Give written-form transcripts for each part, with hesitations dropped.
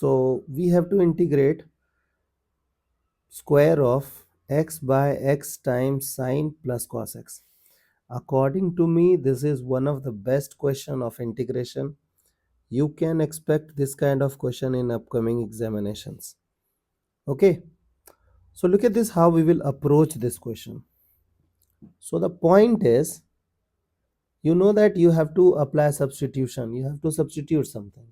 So we have to integrate square of x by x times sine plus cos x. According to me, this is one of the best question of integration. You can expect this kind of question in upcoming examinations. Okay, so look at this, how we will approach this question. So the point is, you know that you have to apply substitution, you have to substitute something.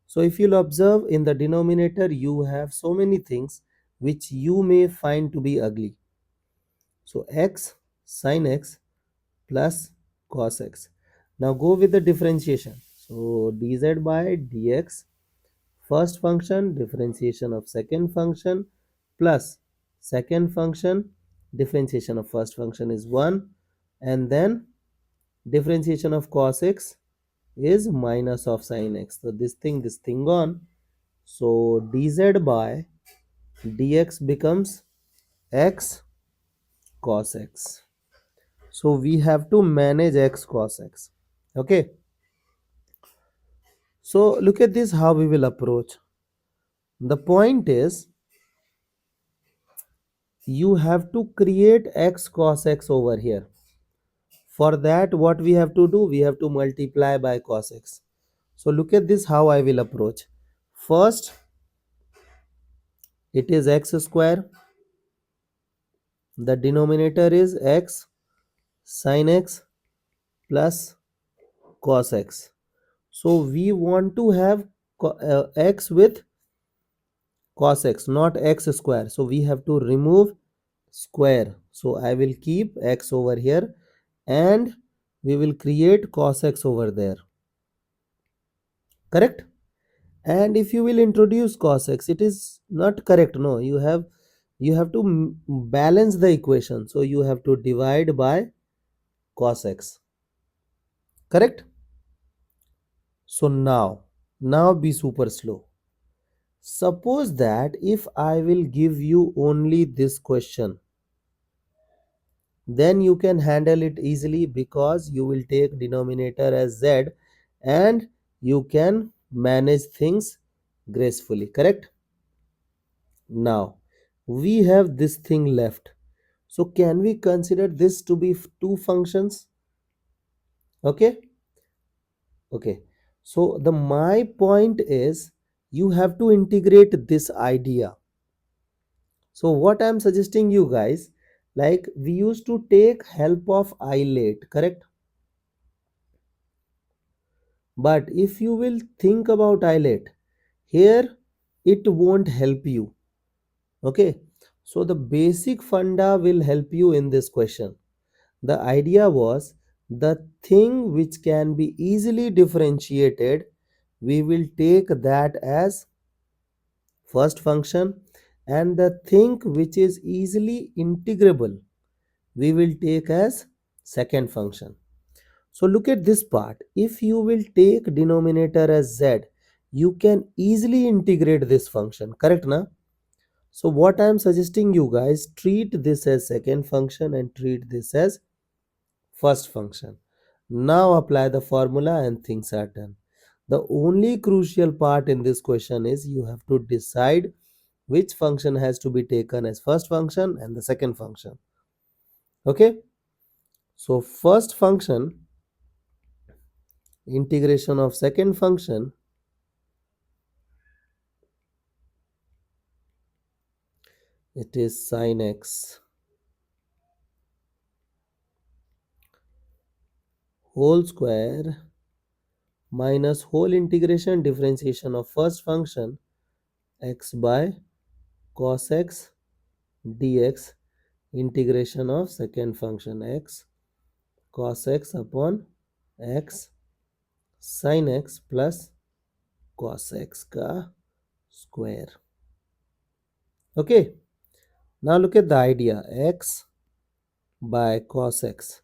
So if you'll observe, in the denominator you have so many things which you may find to be ugly. So x sin x plus cos x. Now go with the differentiation. So dz by dx, first function, differentiation of second function, plus second function, differentiation of first function is 1, and then differentiation of cos x is minus of sin x. So this thing gone. So dz by dx becomes x cos x. So we have to manage x cos x. Okay. So look at this, how we will approach. The point is, you have to create x cos x over here. For that, what we have to do, we have to multiply by cos x. So look at this, how I will approach. First, it is x square. The denominator is x sin x plus cos x. So we want to have x with cos x, not x square. So we have to remove square. So I will keep x over here and we will create cos x over there. Correct? And if you will introduce cos x, it is not correct. No, you have to balance the equation. So you have to divide by cos x. Correct? So now be super slow. Suppose that if I will give you only this question, then you can handle it easily, because you will take denominator as z and you can manage things gracefully. Correct? Now we have this thing left. So can we consider this to be two functions? Okay. So the my point is, you have to integrate this idea. So what I'm suggesting you guys, like we used to take help of isolate, correct? But if you will think about isolate, here it won't help you. Okay, so the basic funda will help you in this question. The idea was, the thing which can be easily differentiated, we will take that as first function, and the thing which is easily integrable, we will take as second function. So look at this part. If you will take denominator as z, you can easily integrate this function. Correct, na? So what I am suggesting you guys, treat this as second function and treat this as first function. Now apply the formula and things are done. The only crucial part in this question is, you have to decide which function has to be taken as first function and the second function. Okay. So first function, integration of second function, it is sin x whole square minus whole integration differentiation of first function x by cos x dx integration of second function x cos x upon x sin x plus cos x ka square. Okay, now look at the idea, x by cos x.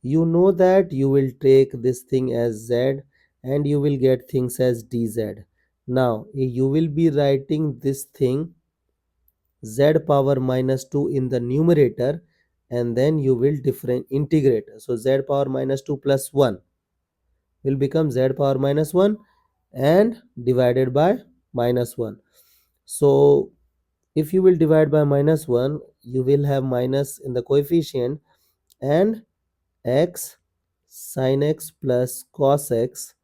You know that you will take this thing as z and you will get things as dz. Now you will be writing this thing z power minus 2 in the numerator, and then you will integrate. So z power minus 2 plus 1 will become z power minus 1 and divided by minus 1. So if you will divide by minus 1, you will have minus in the coefficient, and x sin x plus cos x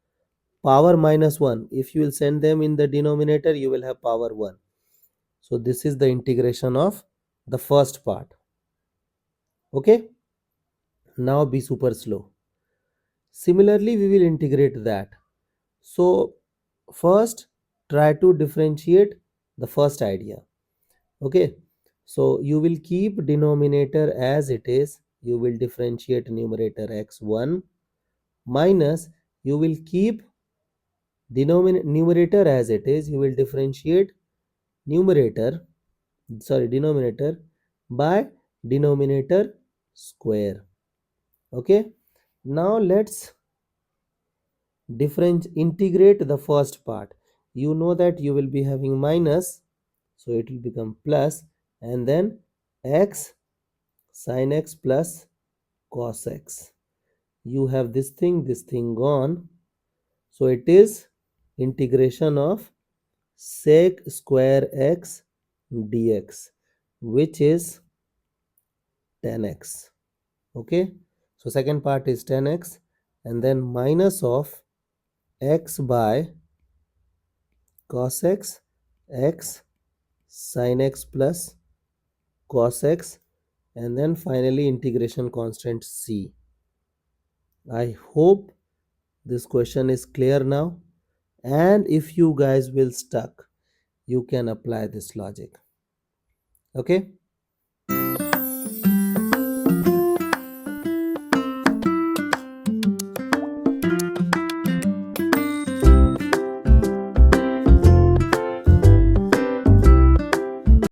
power minus 1. If you will send them in the denominator, you will have power 1. So this is the integration of the first part. Okay, now be super slow. Similarly, we will integrate that. So first try to differentiate the first idea. Okay, so you will keep denominator as it is, you will differentiate numerator x1, minus you will keep numerator as it is, you will differentiate denominator by denominator square. Okay, now let's integrate the first part. You know that you will be having minus, so it will become plus, and then x sin x plus cos x. You have this thing gone, so it is integration of sec square x dx, which is 10x. Okay, so second part is 10x, and then minus of x by cos x, x sin x plus cos x, and then finally integration constant c. I hope this question is clear now, and if you guys will stuck, you can apply this logic. Okay,